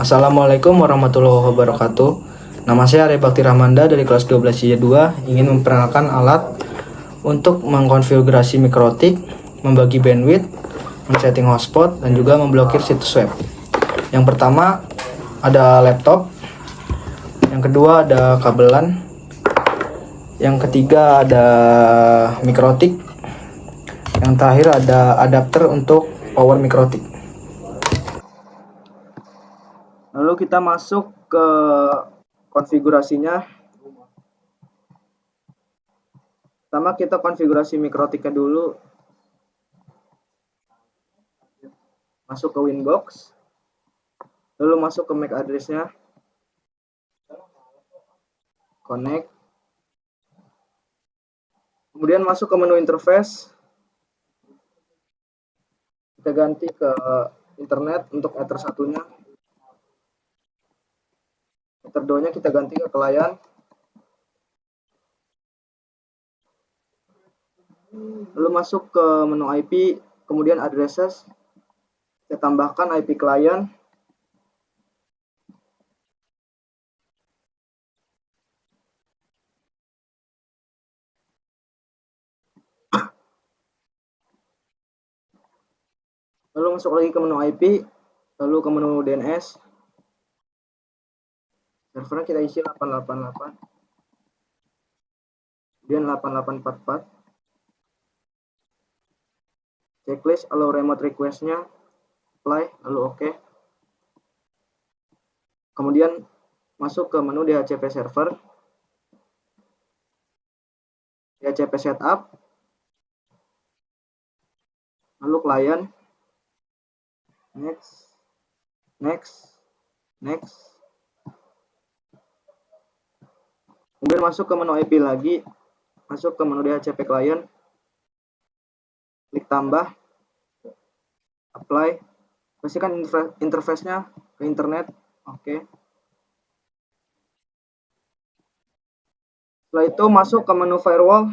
Assalamualaikum warahmatullahi wabarakatuh. Nama saya Arya Bakti Ramanda dari kelas 12 I2 ingin memperkenalkan alat untuk mengkonfigurasi mikrotik, membagi bandwidth, men-setting hotspot, dan juga memblokir situs web. Yang pertama ada laptop, yang kedua ada kabelan, yang ketiga ada mikrotik, yang terakhir ada adapter untuk power mikrotik. Lalu kita masuk ke konfigurasinya. Pertama kita konfigurasi mikrotiknya dulu. Masuk ke Winbox. Lalu masuk ke MAC address-nya. Connect. Kemudian masuk ke menu interface. Kita ganti ke internet untuk Ether 1-nya. Ether 2-nya kita ganti ke klien. Lalu masuk ke menu IP, kemudian addresses. Kita tambahkan IP klien. Lalu masuk lagi ke menu IP, lalu ke menu DNS. Servernya kita isi 888. Kemudian 8844. Checklist allow remote request-nya, apply, lalu OK. Kemudian masuk ke menu DHCP server, DHCP setup, lalu klien, next, next, next. Kemudian masuk ke menu IP lagi, masuk ke menu DHCP klien, klik tambah, apply, pastikan interface-nya ke internet, oke. Setelah itu masuk ke menu firewall,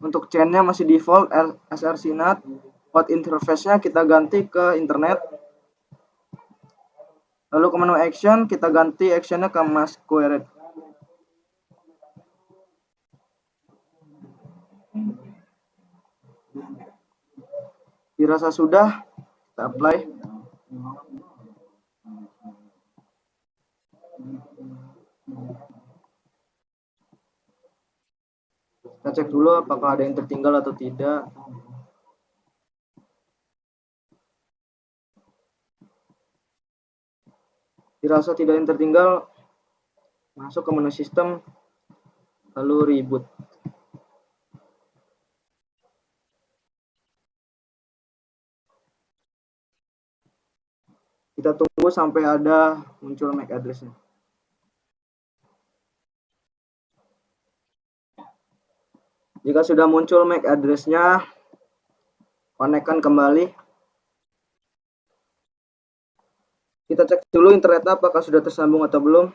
untuk chain-nya masih default SRC-NAT. Port interface-nya kita ganti ke internet. Lalu ke menu action, kita ganti action-nya ke masquerade. Dirasa sudah, kita apply. Kita cek dulu apakah ada yang tertinggal atau tidak. Dirasa tidak yang tertinggal, masuk ke menu sistem, lalu reboot. Kita tunggu sampai ada muncul MAC address-nya. Jika sudah muncul MAC address-nya, konekkan kembali. Kita cek dulu internetnya apakah sudah tersambung atau belum.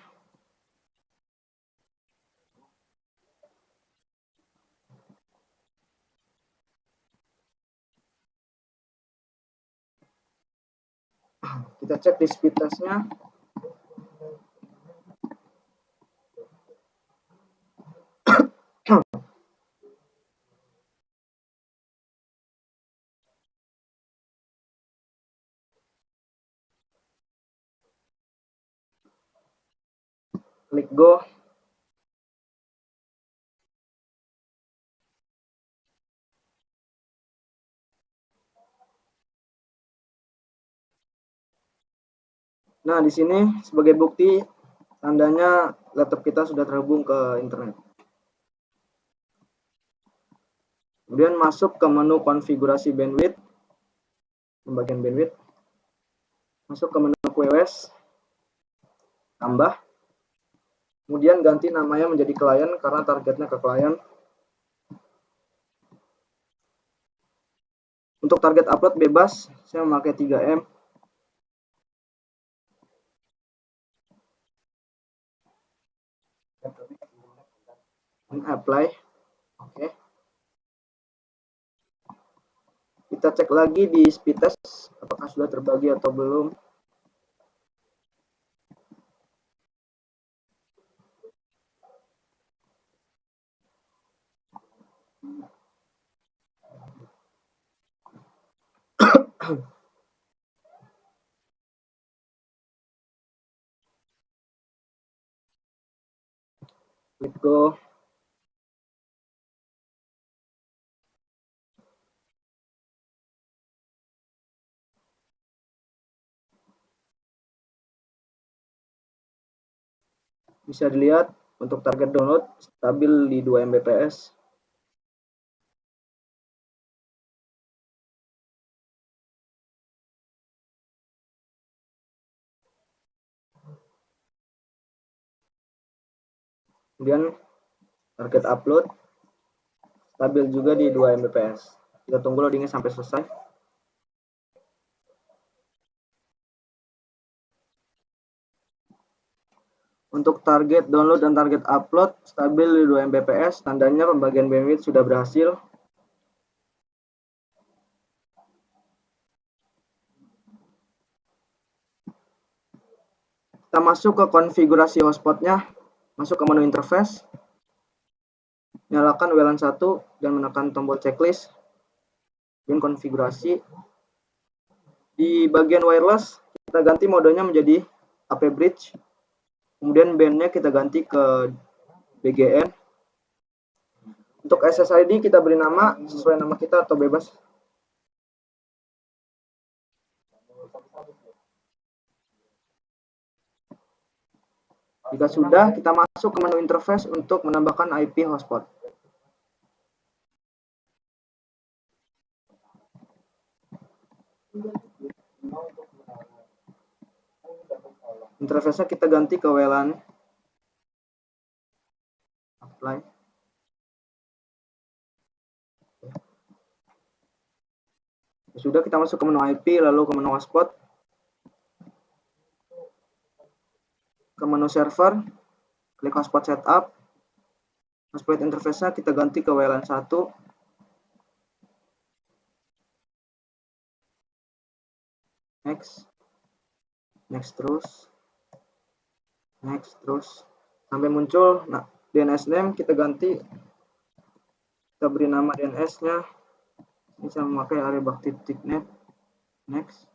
Kita cek di speed test-nya. Klik go. Nah, di sini sebagai bukti tandanya laptop kita sudah terhubung ke internet. Kemudian masuk ke menu konfigurasi bandwidth, pembagian bandwidth. Masuk ke menu QoS, tambah. Kemudian ganti namanya menjadi klien karena targetnya ke klien. Untuk target upload bebas, saya memakai 3M. apply. Oke. Kita cek lagi di speed test apakah sudah terbagi atau belum. Klik go. Bisa dilihat untuk target download stabil di 2 Mbps. Kemudian target upload stabil juga di 2 Mbps. Kita tunggu loadingnya sampai selesai. Untuk target download dan target upload stabil di 2 Mbps, tandanya pembagian bandwidth sudah berhasil. Kita masuk ke konfigurasi hotspotnya, masuk ke menu interface, nyalakan WLAN 1 dan menekan tombol checklist, dan konfigurasi. Di bagian wireless, kita ganti modenya menjadi AP Bridge, kemudian bandnya kita ganti ke BGN. Untuk SSID kita beri nama sesuai nama kita atau bebas. Jika sudah, kita masuk ke menu interface untuk menambahkan IP hotspot. Interface-nya kita ganti ke WLAN. Apply. Sudah, kita masuk ke menu IP, lalu ke menu hotspot, ke menu server, klik hotspot setup. Hotspot interface-nya kita ganti ke WLAN 1. Next terus sampai muncul DNS name, kita ganti, kita beri nama DNS-nya, bisa memakai arebakti.net. Next.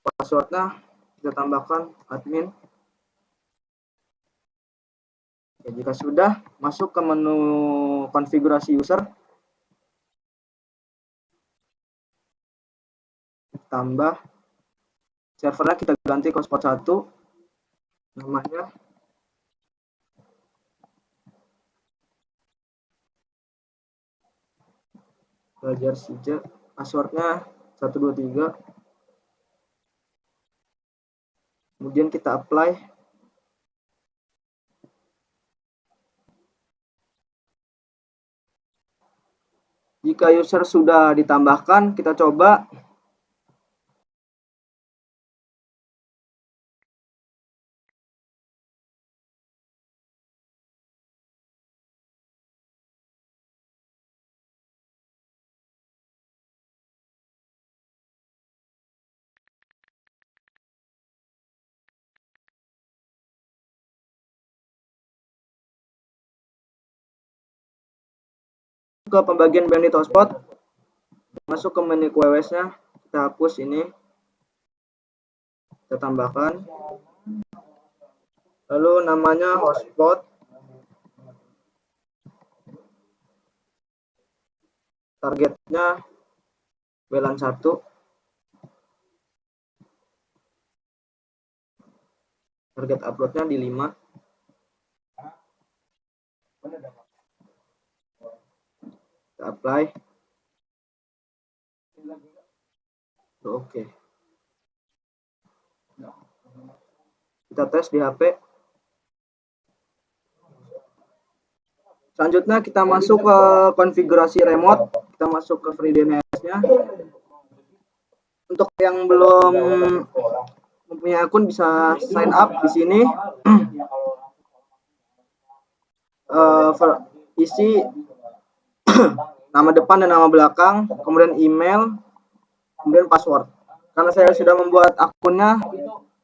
Passwordnya kita tambahkan admin. Oke, jika sudah, masuk ke menu konfigurasi user, tambah servernya kita ganti ke hotspot 1, namanya belajar sija, passwordnya 123, kemudian kita apply. Jika user sudah ditambahkan, kita coba. Ke pembagian bandwidth hotspot, masuk ke menu QoS-nya, kita hapus ini, kita tambahkan, lalu namanya hotspot, targetnya WLAN 1, target uploadnya di 5. Kita apply. Oke. Kita tes di HP. Selanjutnya kita masuk ke konfigurasi remote, kita masuk ke FreeDNS-nya. Untuk yang belum mempunyai akun bisa sign up di sini. isi nama depan dan nama belakang, kemudian email, kemudian password. Karena saya sudah membuat akunnya,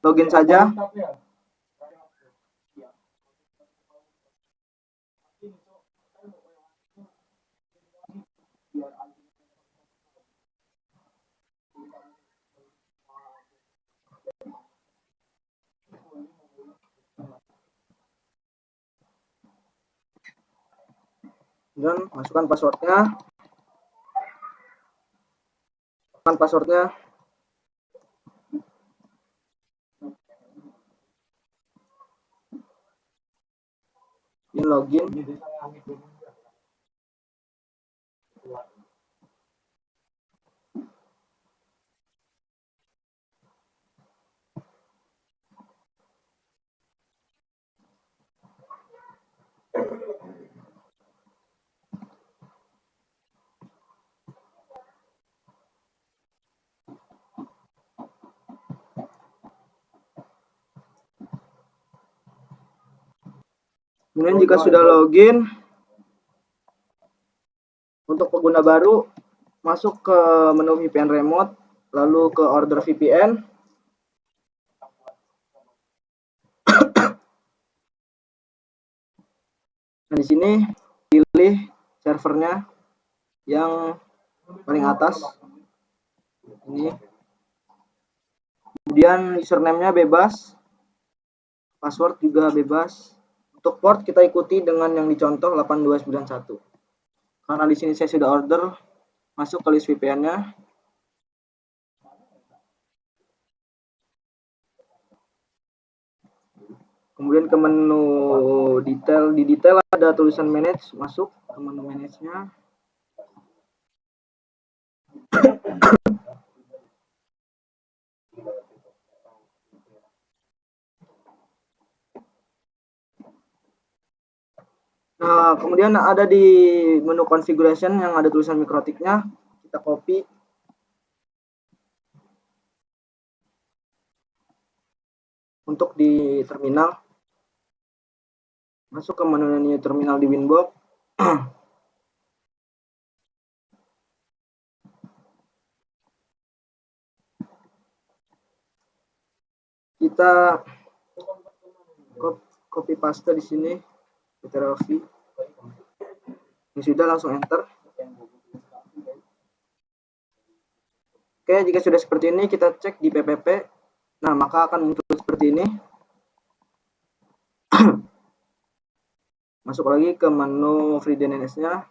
login saja. Dan masukkan passwordnya. Ini login. Kemudian jika sudah login, untuk pengguna baru masuk ke menu VPN remote, lalu ke order VPN. Nah, di sini pilih servernya yang paling atas. Ini. Kemudian username-nya bebas, password juga bebas. Untuk port kita ikuti dengan yang dicontoh 8291. Karena di sini saya sudah order, masuk ke list VPN-nya. Kemudian ke menu detail, di detail ada tulisan manage, masuk ke menu manage-nya. Nah, kemudian ada di menu configuration yang ada tulisan mikrotiknya, kita copy. Untuk di terminal, masuk ke menu terminal di Winbox. Kita copy paste di sini, Ctrl+V. Ini sudah, langsung enter. Oke, jika sudah seperti ini, kita cek di PPP. Nah, maka akan muncul seperti ini. Masuk lagi ke menu free DNS-nya.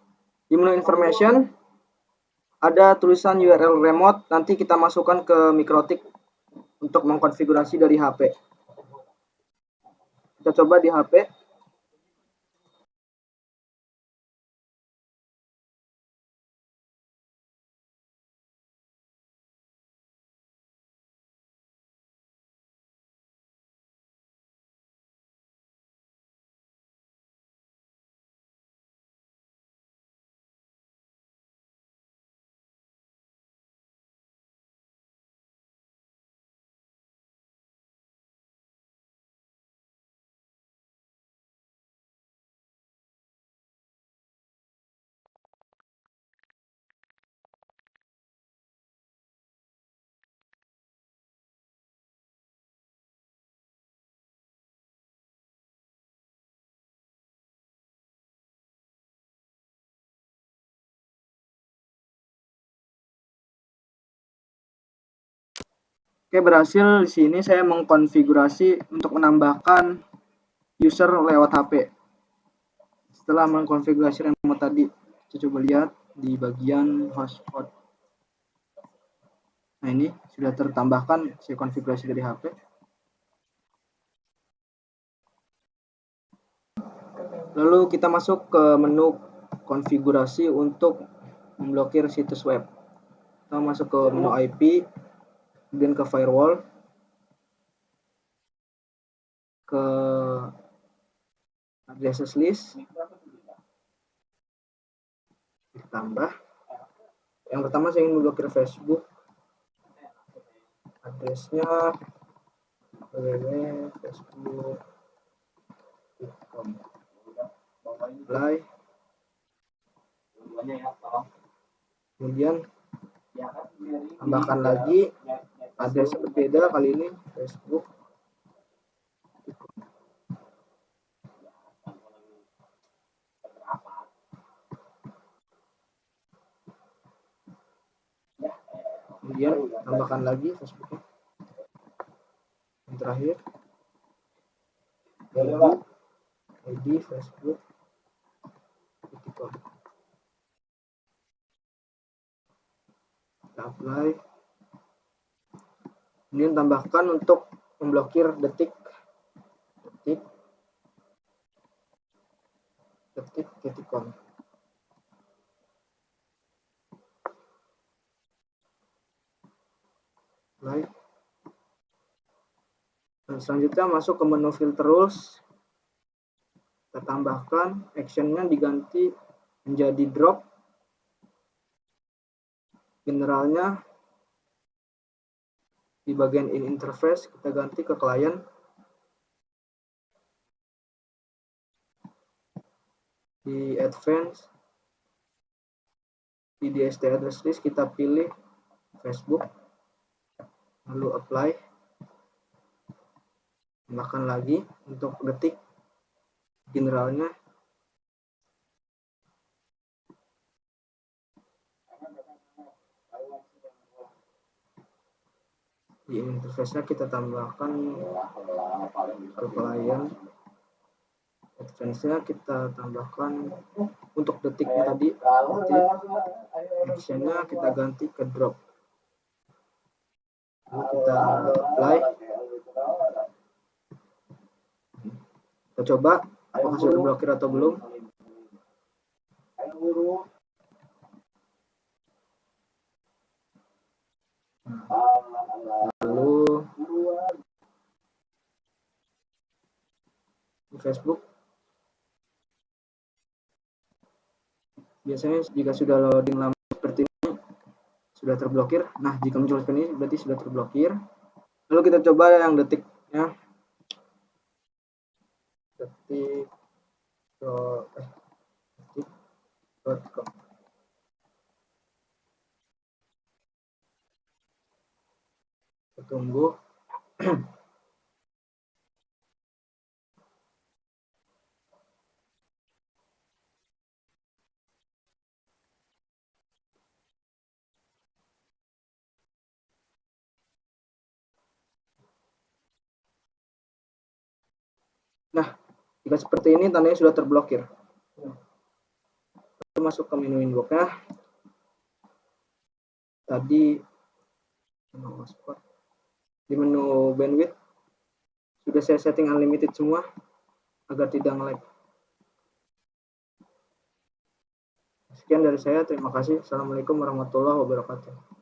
Di menu information ada tulisan URL remote. Nanti kita masukkan ke mikrotik untuk mengkonfigurasi dari HP. Kita coba di HP. Oke, berhasil. Di sini saya mengkonfigurasi untuk menambahkan user lewat HP. Setelah mengkonfigurasi remote tadi, kita coba lihat di bagian hotspot. Nah, ini sudah tertambahkan, saya konfigurasi dari HP. Lalu kita masuk ke menu konfigurasi untuk memblokir situs web. Kita masuk ke menu IP, kemudian ke firewall, ke addresses list, ditambah. Yang pertama saya ingin memblokir Facebook, adresnya www.facebook.com. Apply. Kemudian tambahkan lagi address berbeda, kali ini Facebook. Kemudian tambahkan lagi Facebooknya. Yang terakhir ID Facebook. Kita apply. Kemudian tambahkan untuk memblokir detik.com. Apply. Dan selanjutnya masuk ke menu filter rules. Kita tambahkan actionnya diganti menjadi drop. Generalnya di bagian in interface kita ganti ke client. Di advance di DST address list kita pilih Facebook, lalu apply. Tambahkan lagi untuk detik generalnya. Di interface-nya kita tambahkan ke client. Advance-nya kita tambahkan untuk detiknya tadi, action-nya kita ganti ke drop. Lalu kita apply. Kita coba apakah sudah terblokir atau belum. Lalu di Facebook biasanya jika sudah loading lama seperti ini sudah terblokir. Nah, jika muncul seperti ini berarti sudah terblokir. Lalu kita coba yang detiknya. Detik.com. Kita tunggu. Nah, jika seperti ini tandanya sudah terblokir. Lalu masuk ke menu inbox-nya. Tadi di menu bandwidth sudah saya setting unlimited semua agar tidak nge-lag. Sekian dari saya, terima kasih. Assalamualaikum warahmatullahi wabarakatuh.